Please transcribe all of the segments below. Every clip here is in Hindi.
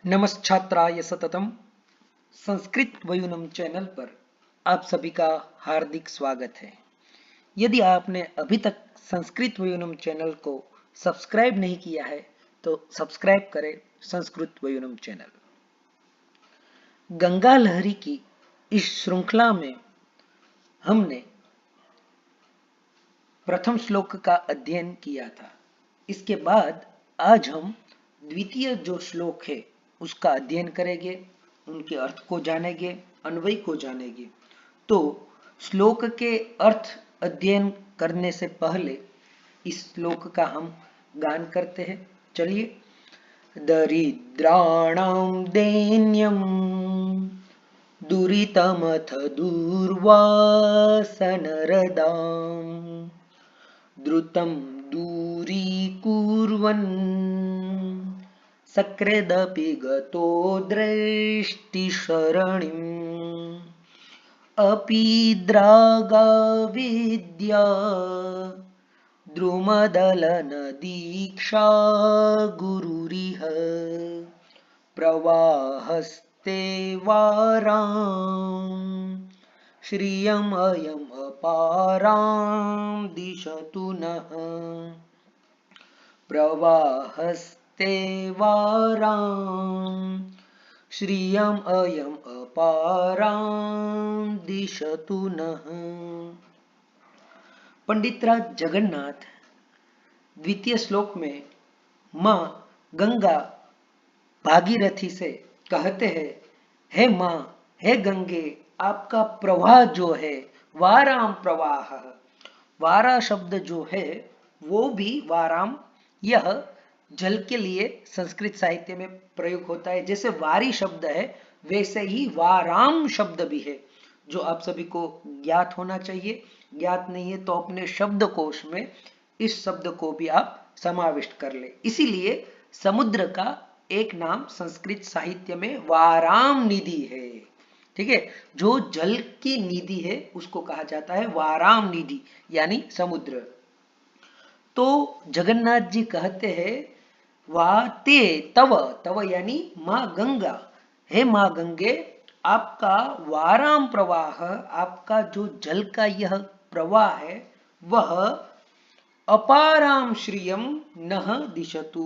नमश्छात्राय सततम संस्कृत वयूनम चैनल पर आप सभी का हार्दिक स्वागत है। यदि आपने अभी तक संस्कृत वयूनम चैनल को सब्सक्राइब नहीं किया है तो सब्सक्राइब करें संस्कृत वयूनम चैनल। गंगा लहरी की इस श्रृंखला में हमने प्रथम श्लोक का अध्ययन किया था। इसके बाद आज हम द्वितीय जो श्लोक है उसका अध्ययन करेंगे, उनके अर्थ को जानेंगे, अन्वय को जानेंगे। तो श्लोक के अर्थ अध्ययन करने से पहले इस श्लोक का हम गान करते हैं। चलिए। दरिद्राणां दैन्यं दुरितमथ दूर्वासनरदाम् द्रुतं दूरीकुर्वन् सकृदपि गतो दृष्टिशरणिम् अपि द्रागाविद्या द्रुमदलनदीक्षा गुरुरिह प्रवाहस्ते वाराम् श्रियमयम् अपारां दिशतु नः प्रवाहस्ते वारां श्रियम् अयम् अपारां दिशतु नः। पंडितराज जगन्नाथ द्वितीय श्लोक में माँ गंगा भागीरथी से कहते हैं, हे माँ, हे गंगे, आपका प्रवाह जो है वाराम प्रवाह, वारा शब्द जो है वो भी वाराम, यह जल के लिए संस्कृत साहित्य में प्रयोग होता है। जैसे वारी शब्द है वैसे ही वाराम शब्द भी है, जो आप सभी को ज्ञात होना चाहिए। ज्ञात नहीं है तो अपने शब्दकोश में इस शब्द को भी आप समाविष्ट कर ले। इसीलिए समुद्र का एक नाम संस्कृत साहित्य में वाराम निधि है। ठीक है, जो जल की निधि है उसको कहा जाता है वाराम निधि, यानी समुद्र। तो जगन्नाथ जी कहते हैं, वाते तव, तव यानी माँ गंगा, हे माँ गंगे, आपका वाराम प्रवाह, आपका जो जल का यह प्रवाह है वह अपाराम श्रियम नः दिशतु,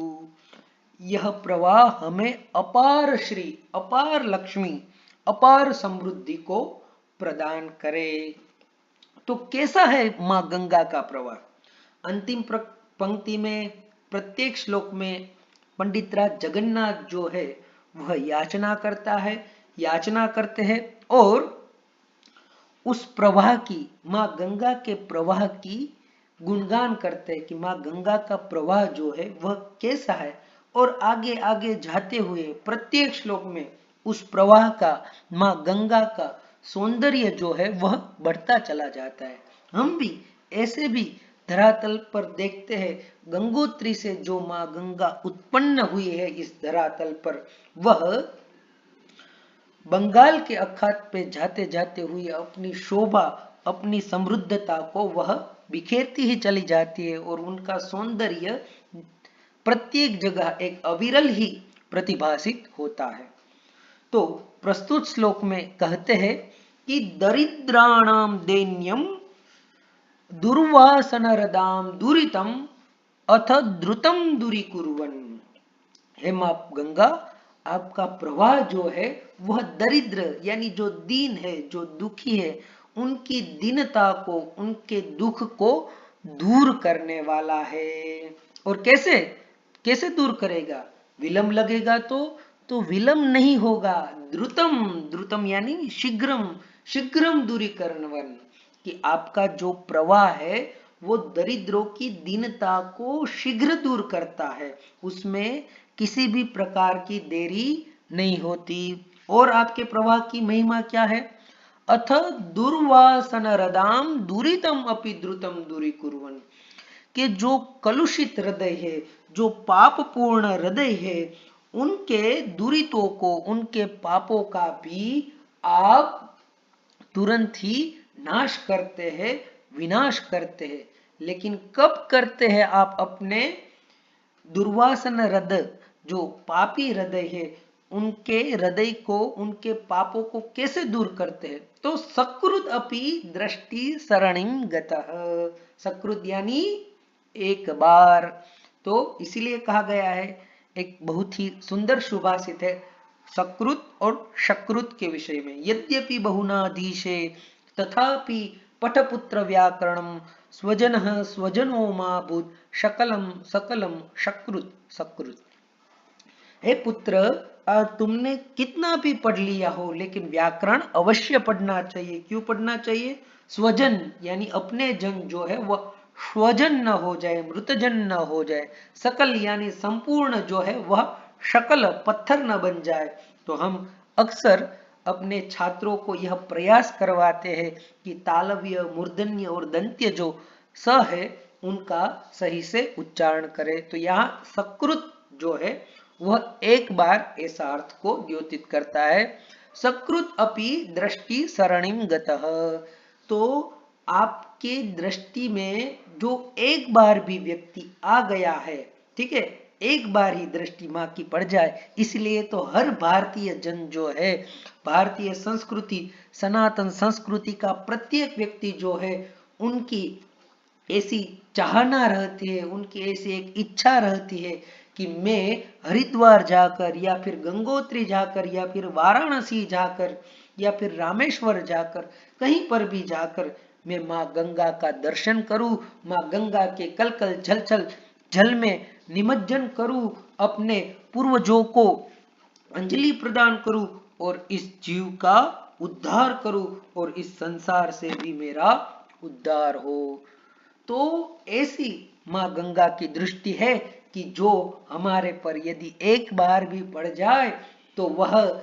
यह प्रवाह हमें अपार श्री, अपार लक्ष्मी, अपार समृद्धि को प्रदान करे। तो कैसा है माँ गंगा का प्रवाह? अंतिम पंक्ति में, प्रत्येक श्लोक में पंडितराज जगन्नाथ जो है वह याचना करता है, याचना करते हैं और उस प्रवाह की, माँ गंगा के प्रवाह की गुणगान करते हैं कि माँ गंगा का प्रवाह जो है वह कैसा है। और आगे आगे जाते हुए प्रत्येक श्लोक में उस प्रवाह का, माँ गंगा का सौंदर्य जो है वह बढ़ता चला जाता है। हम भी ऐसे भी धरातल पर देखते हैं, गंगोत्री से जो माँ गंगा उत्पन्न हुई है इस धरातल पर, वह बंगाल के अखात पे जाते जाते हुए अपनी शोभा, अपनी समृद्धता को वह बिखेरती ही चली जाती है और उनका सौंदर्य प्रत्येक जगह एक अविरल ही प्रतिभासित होता है। तो प्रस्तुत श्लोक में कहते हैं कि दरिद्राणाम दैन्यम दुर्वासनरदाम दुरितम अथ द्रुतम दूरीकुर्वन्, हे माँ गंगा, आपका प्रवाह जो है वह दरिद्र यानी जो दीन है, जो दुखी है, उनकी दीनता को, उनके दुख को दूर करने वाला है। और कैसे कैसे दूर करेगा? विलंब लगेगा तो विलंब नहीं होगा। द्रुतम, द्रुतम यानी शीघ्रम, शीघ्रम दूरीकरणवन, कि आपका जो प्रवाह है वो दरिद्रों की दीनता को शीघ्र दूर करता है, उसमें किसी भी प्रकार की देरी नहीं होती। और आपके प्रवाह की महिमा क्या है? अथ दुर्वासन रदाम दुरितम अपि द्रुतम दूरीकुर्वन्, कि जो कलुषित हृदय है, जो पापपूर्ण हृदय है, उनके दुरितों को, उनके पापों का भी आप तुरंत ही नाश करते हैं, विनाश करते हैं। लेकिन कब करते हैं आप? अपने दुर्वासन हृदय, जो पापी हृदय है, उनके हृदय को, उनके पापों को कैसे दूर करते हैं? तो सकृत अपि दृष्टि सरणिम गतः, सकृत यानी एक बार। तो इसीलिए कहा गया है, एक बहुत ही सुंदर सुभाषित है सकृत और शकृत के विषय में। यद्यपि बहुनाधीशे तथापि पठपुत्र व्याकरणम स्वजनः स्वजनो माभूत शकलम सकलम शकृत सकृत। हे पुत्र, तुमने कितना भी पढ़ लिया हो लेकिन व्याकरण अवश्य पढ़ना चाहिए। क्यों पढ़ना चाहिए? स्वजन यानी अपने जन जो है वह स्वजन न हो जाए, मृतजन न हो जाए। सकल यानी संपूर्ण जो है वह शकल पत्थर न बन जाए। तो हम अक्सर अपने छात्रों को यह प्रयास करवाते हैं कि तालव्य, मूर्धन्य और दंत्य जो स है उनका सही से उच्चारण करें। तो यहाँ सकृत जो है वह एक बार ऐसा अर्थ को द्योतित करता है। सकृत अपि दृष्टि सरणिम गतः। तो आपके दृष्टि में जो एक बार भी व्यक्ति आ गया है, ठीक है, एक बार ही दृष्टि माँ की पड़ जाए, इसलिए तो हर भारतीय जन जो है, भारतीय संस्कृति, सनातन संस्कृति का प्रत्येक व्यक्ति जो है, उनकी ऐसी चाहना रहती है, उनकी ऐसी एक इच्छा रहती है कि मैं हरिद्वार जाकर या फिर गंगोत्री जाकर या फिर वाराणसी जाकर या फिर रामेश्वर जाकर, कहीं पर भी जाकर मैं माँ गंगा का दर्शन करूं, माँ गंगा के कलकल छलछल जल में निमज्जन करूं, अपने पूर्वजों को अंजलि प्रदान करूं और इस जीव का उद्धार करूं और इस संसार से भी मेरा उद्धार हो। तो ऐसी माँ गंगा की दृष्टि है कि जो हमारे पर यदि एक बार भी पड़ जाए तो वह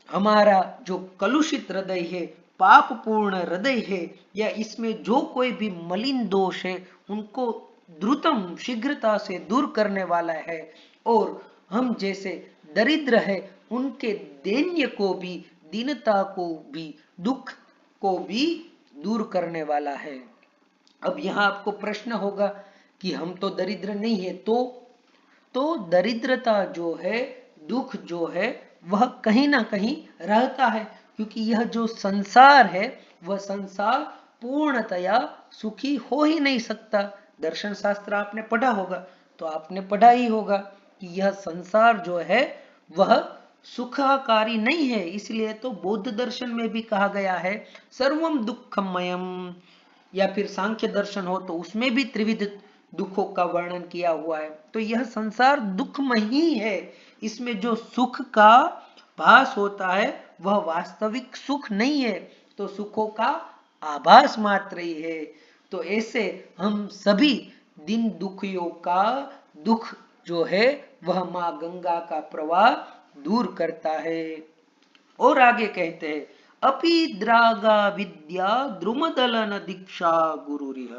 हमारा जो कलुषित हृदय है, पाप पूर्ण हृदय है, या इसमें जो कोई भी मलिन दोष है, उनको द्रुतम शीघ्रता से दूर करने वाला है। और हम जैसे दरिद्र है उनके दैन्य को भी, दीनता को भी, दुख को भी दूर करने वाला है। अब यहाँ आपको प्रश्न होगा कि हम तो दरिद्र नहीं है, तो दरिद्रता जो है, दुख जो है, वह कहीं ना कहीं रहता है, क्योंकि यह जो संसार है वह संसार पूर्णतया सुखी हो ही नहीं सकता। दर्शन शास्त्र आपने पढ़ा होगा, तो आपने पढ़ा ही होगा कि यह संसार जो है वह सुखकारी नहीं है। इसलिए तो बौद्ध दर्शन में भी कहा गया है सर्वम दुखमयम, या फिर सांख्य दर्शन हो तो उसमें भी त्रिविध दुखों का वर्णन किया हुआ है। तो यह संसार दुखमय ही है, इसमें जो सुख का भास होता है वह वास्तविक सुख नहीं है, तो सुखों का आभास मात्र ही है। तो ऐसे हम सभी दिन दुखियों का दुख जो है वह माँ गंगा का प्रवाह दूर करता है। और आगे कहते हैं अपि द्रागा विद्या द्रुमदलन दीक्षा गुरुरिह,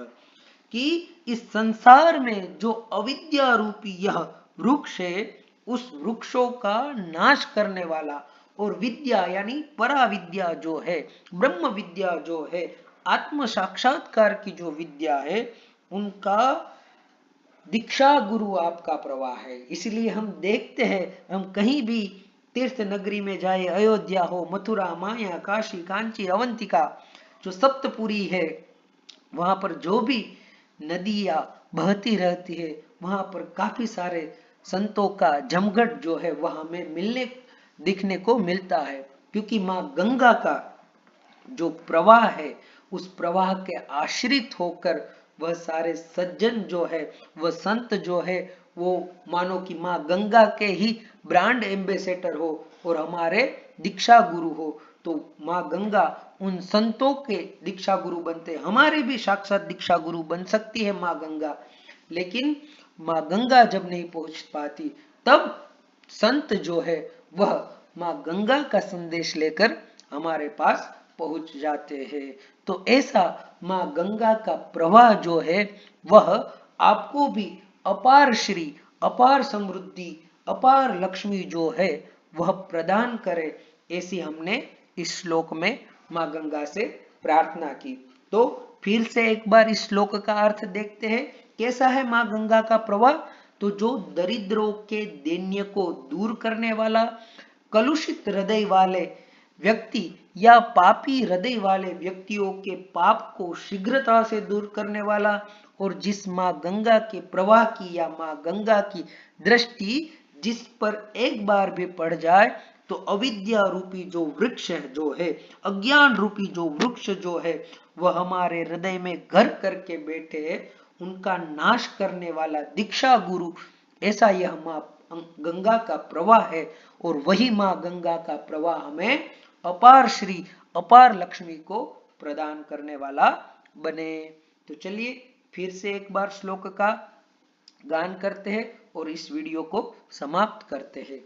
कि इस संसार में जो अविद्या रूपी यह वृक्ष है, उस वृक्षों का नाश करने वाला, और विद्या यानी पराविद्या जो है, ब्रह्म विद्या जो है, आत्म साक्षात्कार की जो विद्या है, उनका दीक्षा गुरु आपका प्रवाह है। इसलिए हम देखते हैं, हम कहीं भी तीर्थ नगरी में जाए, अयोध्या हो, मथुरा, माया, काशी, कांची, अवंतिका, जो सप्तपुरी है, वहां पर जो भी नदियां बहती रहती है, वहां पर काफी सारे संतों का जमघट जो है वह हमें मिलने दिखने को मिलता है। क्योंकि माँ गंगा का जो प्रवाह है, उस प्रवाह के आश्रित होकर वह सारे सज्जन जो है, वह संत जो है, वो मानो कि माँ गंगा के ही ब्रांड एम्बेसडर हो और हमारे दीक्षा गुरु हो। तो माँ गंगा उन संतों के दीक्षा गुरु बनते, हमारे भी साक्षात दीक्षा गुरु बन सकती है माँ गंगा। लेकिन माँ गंगा जब नहीं पहुंच पाती, तब संत जो है वह माँ गंगा का संदेश लेकर हमारे पास पहुंच जाते हैं। तो ऐसा माँ गंगा का प्रवाह जो है वह आपको भी अपार श्री, अपार समृद्धि, अपार लक्ष्मी जो है वह प्रदान करे, ऐसी हमने इस श्लोक में माँ गंगा से प्रार्थना की। तो फिर से एक बार इस श्लोक का अर्थ देखते हैं, कैसा है माँ गंगा का प्रवाह? तो जो दरिद्रों के दैन्य को दूर करने वाला, कलुषित हृदय वाले व्यक्ति या पापी हृदय वाले व्यक्तियों के पाप को शीघ्रता से दूर करने वाला, और जिस माँ गंगा के प्रवाह की या माँ गंगा की दृष्टि जिस पर एक बार भी पड़ जाए तो अविद्या रूपी जो वृक्ष जो है, अज्ञान रूपी जो वृक्ष जो है, वह हमारे हृदय में घर करके बैठे है, उनका नाश करने वाला दीक्षा गुरु, ऐसा यह माँ गंगा का प्रवाह है। और वही माँ गंगा का प्रवाह हमें अपार श्री अपार लक्ष्मी को प्रदान करने वाला बने। तो चलिए फिर से एक बार श्लोक का गान करते हैं और इस वीडियो को समाप्त करते हैं।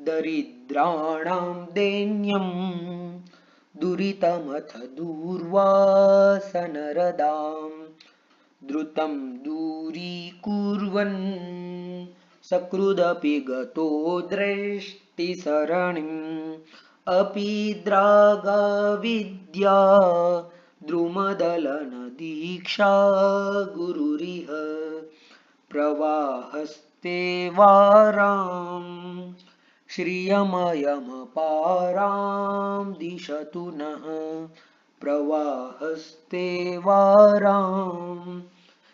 दरिद्राणां दैन्यं दुरितमथ दूर्वासनरदां द्रुतं दूरीकुर्वन् सकृदपि गतो दृष्टिसरणिम् अपि द्रागाविद्या द्रुमदलनदीक्षा गुरुरिह प्रवाहस्ते वारां श्रियमयमपारां दिशतु नः प्रवाहस्ते वारां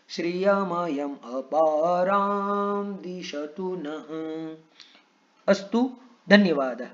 श्रियमयम् अपारां दिशतु नः। अस्तु, धन्यवादः।